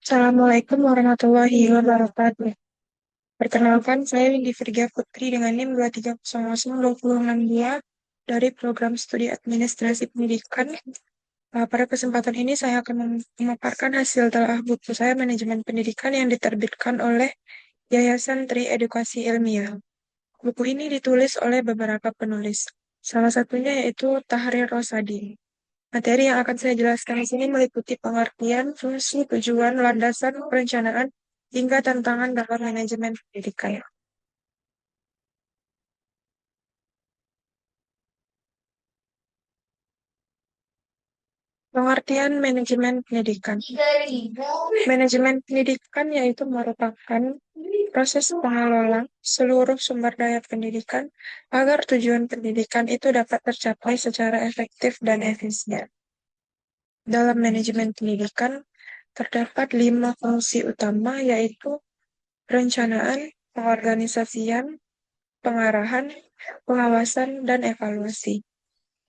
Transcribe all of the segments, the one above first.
Assalamualaikum warahmatullahi wabarakatuh. Perkenalkan, saya Windy Virgia Putri dengan NIM 2300262 dari Program Studi Administrasi Pendidikan. Pada kesempatan ini saya akan memaparkan hasil telaah buku saya Manajemen Pendidikan yang diterbitkan oleh Yayasan Tri Edukasi Ilmiah. Buku ini ditulis oleh beberapa penulis, salah satunya yaitu Tahrir Rosadi. Materi yang akan saya jelaskan di sini meliputi pengertian, fungsi, tujuan, landasan, perencanaan, hingga tantangan dalam manajemen pendidikan. Pengertian manajemen pendidikan. Manajemen pendidikan yaitu merupakan proses pengelola seluruh sumber daya pendidikan agar tujuan pendidikan itu dapat tercapai secara efektif dan efisien. Dalam manajemen pendidikan, terdapat 5 fungsi utama yaitu perencanaan, pengorganisasian, pengarahan, pengawasan, dan evaluasi.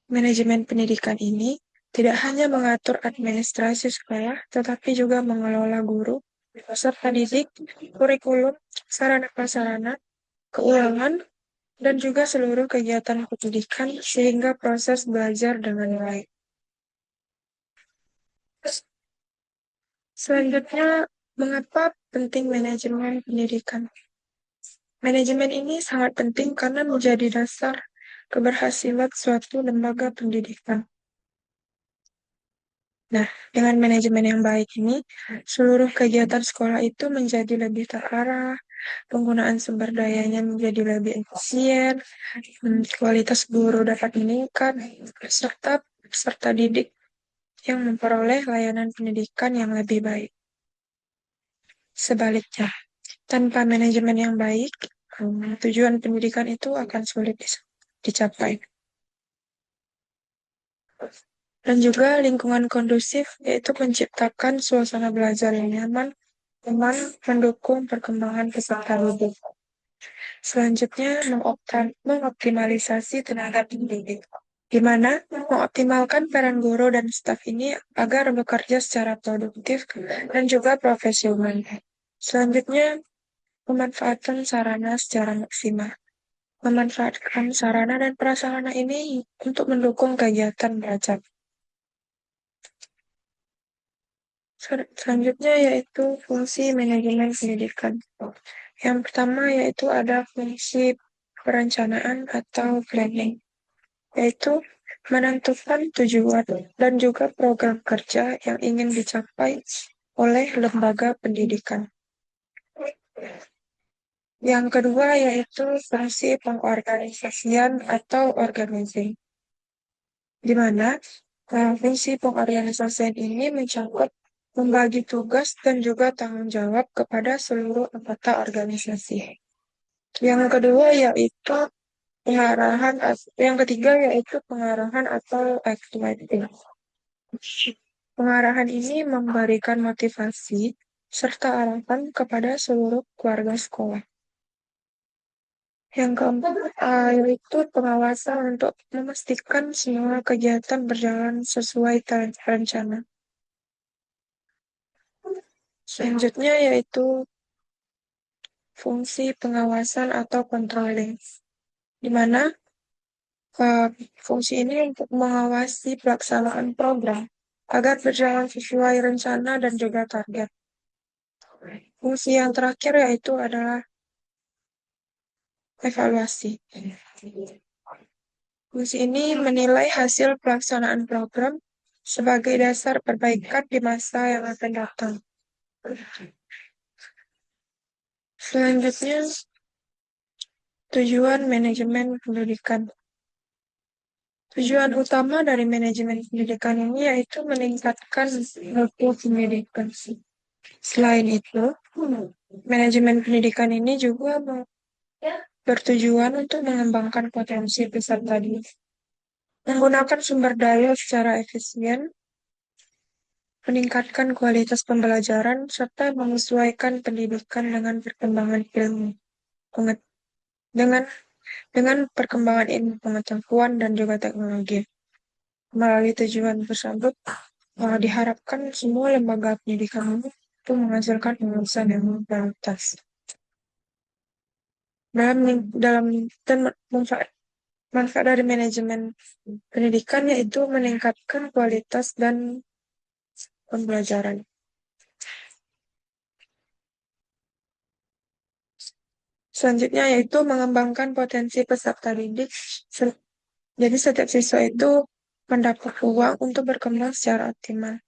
Manajemen pendidikan ini tidak hanya mengatur administrasi sekolah, tetapi juga mengelola guru, peserta didik, kurikulum, sarana-prasarana, keuangan, dan juga seluruh kegiatan pendidikan sehingga proses belajar dengan baik. Selanjutnya, mengapa penting manajemen pendidikan? Manajemen ini sangat penting karena menjadi dasar keberhasilan suatu lembaga pendidikan. Nah, dengan manajemen yang baik ini, seluruh kegiatan sekolah itu menjadi lebih terarah, penggunaan sumber dayanya menjadi lebih efisien, kualitas guru dapat meningkat, serta peserta didik yang memperoleh layanan pendidikan yang lebih baik. Sebaliknya, tanpa manajemen yang baik, tujuan pendidikan itu akan sulit dicapai. Dan juga lingkungan kondusif, yaitu menciptakan suasana belajar yang nyaman, teman, mendukung perkembangan peserta didik. Selanjutnya, mengoptimalisasi tenaga pendidik, di mana mengoptimalkan peran guru dan staf ini agar bekerja secara produktif dan juga profesional. Selanjutnya, memanfaatkan sarana secara maksimal. Memanfaatkan sarana dan prasarana ini untuk mendukung kegiatan belajar. Selanjutnya yaitu fungsi manajemen pendidikan. Yang pertama yaitu ada fungsi perencanaan atau planning, yaitu menentukan tujuan dan juga program kerja yang ingin dicapai oleh lembaga pendidikan. Yang kedua yaitu fungsi pengorganisasian atau organizing, di mana fungsi pengorganisasian ini mencakup membagi tugas dan juga tanggung jawab kepada seluruh anggota organisasi. Yang kedua yaitu yang ketiga yaitu pengarahan atau activating. Pengarahan ini memberikan motivasi serta arahan kepada seluruh keluarga sekolah. Yang keempat yaitu pengawasan untuk memastikan semua kegiatan berjalan sesuai rencana. Selanjutnya yaitu fungsi pengawasan atau controlling, di mana fungsi ini untuk mengawasi pelaksanaan program agar berjalan sesuai rencana dan juga target. Fungsi yang terakhir yaitu adalah evaluasi. Fungsi ini menilai hasil pelaksanaan program sebagai dasar perbaikan di masa yang akan datang. Selanjutnya, tujuan manajemen pendidikan. Tujuan utama dari manajemen pendidikan ini yaitu meningkatkan mutu pendidikan. Selain itu, manajemen pendidikan ini juga bertujuan untuk mengembangkan potensi peserta didik, menggunakan sumber daya secara efisien, meningkatkan kualitas pembelajaran, serta menyesuaikan pendidikan dengan perkembangan ilmu, dengan perkembangan ilmu pengetahuan dan juga teknologi. Melalui tujuan tersebut, diharapkan semua lembaga pendidikan ini itu menghasilkan lulusan yang berkualitas. Dalam dalam dan manfaat dari manajemen pendidikan yaitu meningkatkan kualitas dan pembelajaran. Selanjutnya yaitu mengembangkan potensi peserta didik. Jadi setiap siswa itu mendapat ruang untuk berkembang secara optimal.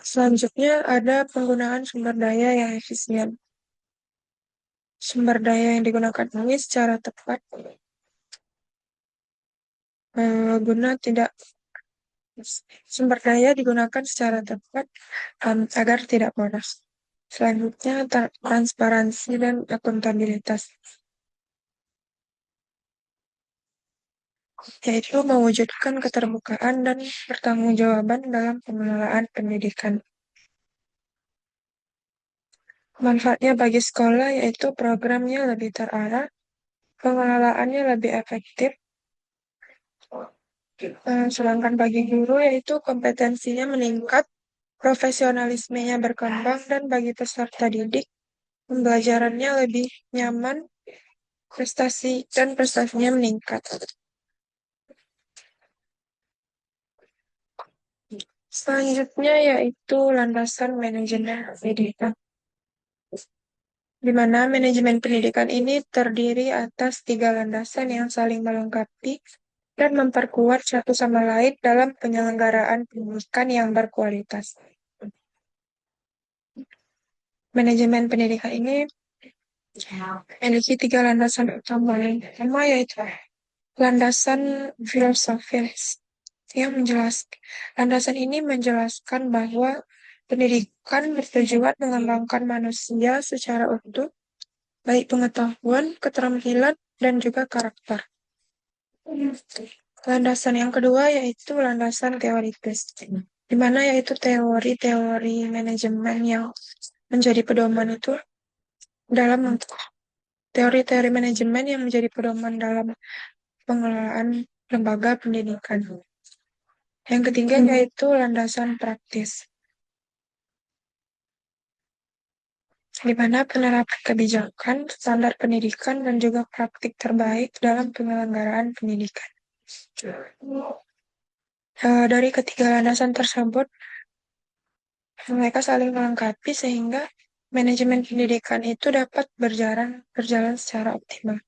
Selanjutnya ada penggunaan sumber daya yang efisien. Sumber daya yang digunakan ini secara tepat guna tidak sumber daya digunakan secara tepat agar tidak boros. Selanjutnya transparansi dan akuntabilitas, yaitu mewujudkan keterbukaan dan pertanggungjawaban dalam pengelolaan pendidikan. Manfaatnya bagi sekolah yaitu programnya lebih terarah, pengelolaannya lebih efektif, sedangkan bagi guru yaitu kompetensinya meningkat, profesionalismenya berkembang, dan bagi peserta didik, pembelajarannya lebih nyaman, prestasinya meningkat. Selanjutnya yaitu landasan manajemen pendidikan, di mana manajemen pendidikan ini terdiri atas 3 landasan yang saling melengkapi dan memperkuat satu sama lain dalam penyelenggaraan pendidikan yang berkualitas. Manajemen pendidikan ini memiliki 3 landasan utama. Yang pertama yaitu landasan filosofis yang menjelaskan. Landasan ini menjelaskan bahwa pendidikan bertujuan mengembangkan manusia secara utuh, baik pengetahuan, keterampilan, dan juga karakter. Landasan yang kedua yaitu landasan teoritis, di mana yaitu teori-teori manajemen yang menjadi pedoman itu dalam teori-teori manajemen yang menjadi pedoman dalam pengelolaan lembaga pendidikan. Yang ketiga yaitu landasan praktis, di mana penerapan kebijakan, standar pendidikan, dan juga praktik terbaik dalam penyelenggaraan pendidikan. Dari ketiga landasan tersebut, mereka saling melengkapi sehingga manajemen pendidikan itu dapat berjalan secara optimal.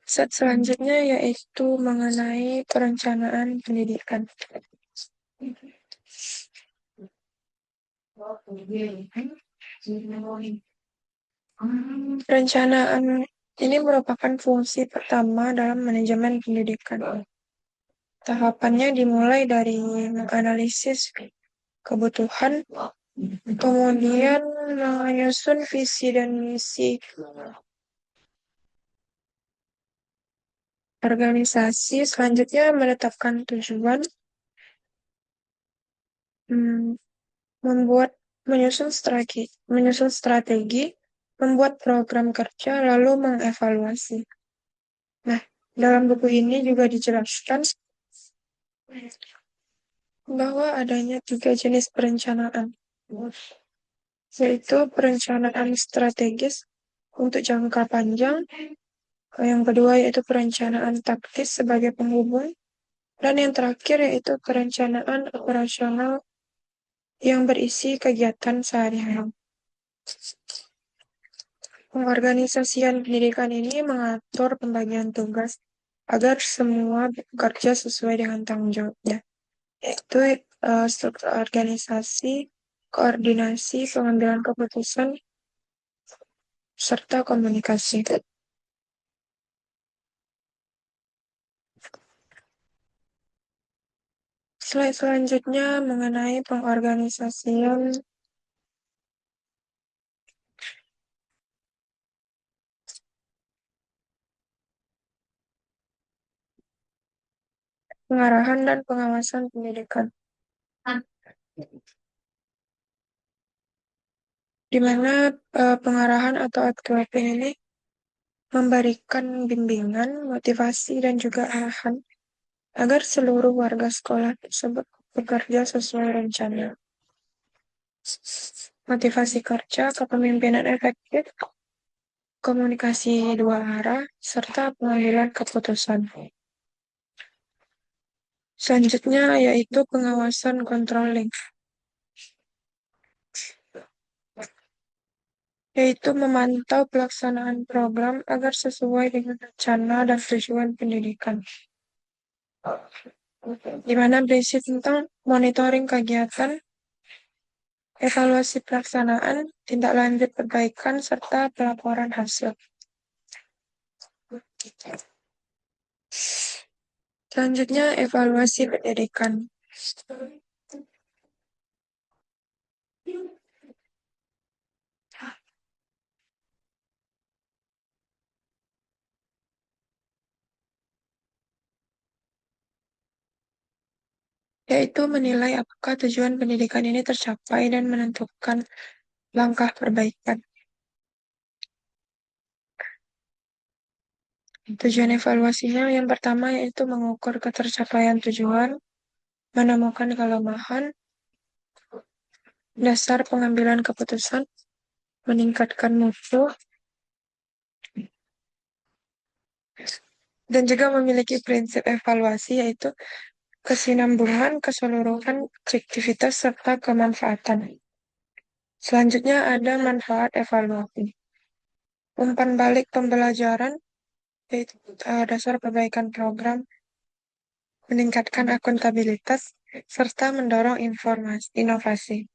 Selanjutnya yaitu mengenai perencanaan pendidikan. Perencanaan ini merupakan fungsi pertama dalam manajemen pendidikan. Tahapannya dimulai dari menganalisis kebutuhan, kemudian menyusun visi dan misi organisasi, selanjutnya menetapkan tujuan, menyusun strategi, membuat program kerja, lalu mengevaluasi. Nah, dalam buku ini juga dijelaskan bahwa adanya 3 jenis perencanaan, yaitu perencanaan strategis untuk jangka panjang, yang kedua yaitu perencanaan taktis sebagai penghubung, dan yang terakhir yaitu perencanaan operasional yang berisi kegiatan sehari-hari. Pengorganisasian pendidikan ini mengatur pembagian tugas agar semua bekerja sesuai dengan tanggung jawabnya, yaitu struktur organisasi, koordinasi, pengambilan keputusan, serta komunikasi. Slide selanjutnya mengenai pengorganisasian pengarahan dan pengawasan pendidikan, di mana pengarahan atau AQP ini memberikan bimbingan, motivasi, dan juga arahan agar seluruh warga sekolah tersebut bekerja sesuai rencana. Motivasi kerja, kepemimpinan efektif, komunikasi dua arah, serta pengambilan keputusan. Selanjutnya yaitu pengawasan controlling, yaitu memantau pelaksanaan program agar sesuai dengan rencana dan tujuan pendidikan. Di mana berisi tentang monitoring kegiatan, evaluasi pelaksanaan, tindak lanjut perbaikan, serta pelaporan hasil. Selanjutnya, evaluasi pendidikan, yaitu menilai apakah tujuan pendidikan ini tercapai dan menentukan langkah perbaikan. Tujuan evaluasinya yang pertama yaitu mengukur ketercapaian tujuan, menemukan kelemahan, dasar pengambilan keputusan, meningkatkan mutu, dan juga memiliki prinsip evaluasi yaitu kesinambungan, keseluruhan, objektivitas, serta kemanfaatan. Selanjutnya ada manfaat evaluasi. Umpan balik pembelajaran, yaitu dasar perbaikan program, meningkatkan akuntabilitas, serta mendorong inovasi.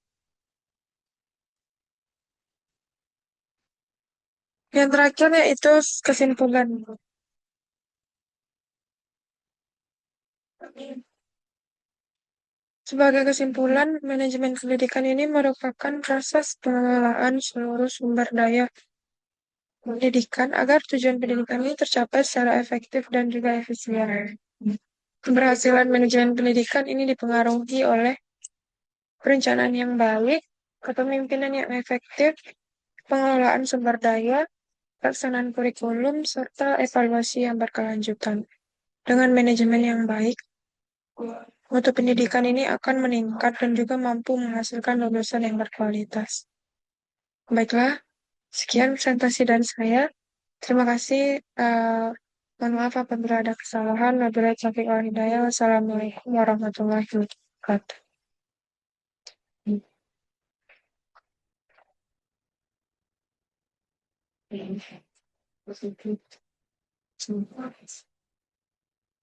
Yang terakhir yaitu kesimpulan. Sebagai kesimpulan, manajemen pendidikan ini merupakan proses pengelolaan seluruh sumber daya pendidikan agar tujuan pendidikan ini tercapai secara efektif dan juga efisien. Keberhasilan manajemen pendidikan ini dipengaruhi oleh perencanaan yang baik, kepemimpinan yang efektif, pengelolaan sumber daya, pelaksanaan kurikulum, serta evaluasi yang berkelanjutan. Dengan manajemen yang baik, mutu pendidikan ini akan meningkat dan juga mampu menghasilkan lulusan yang berkualitas. Baiklah, sekian presentasi dari saya. Terima kasih. Mohon maaf apabila ada kesalahan. Wabillahi taufiq wal hidayah. Wassalamualaikum warahmatullahi wabarakatuh.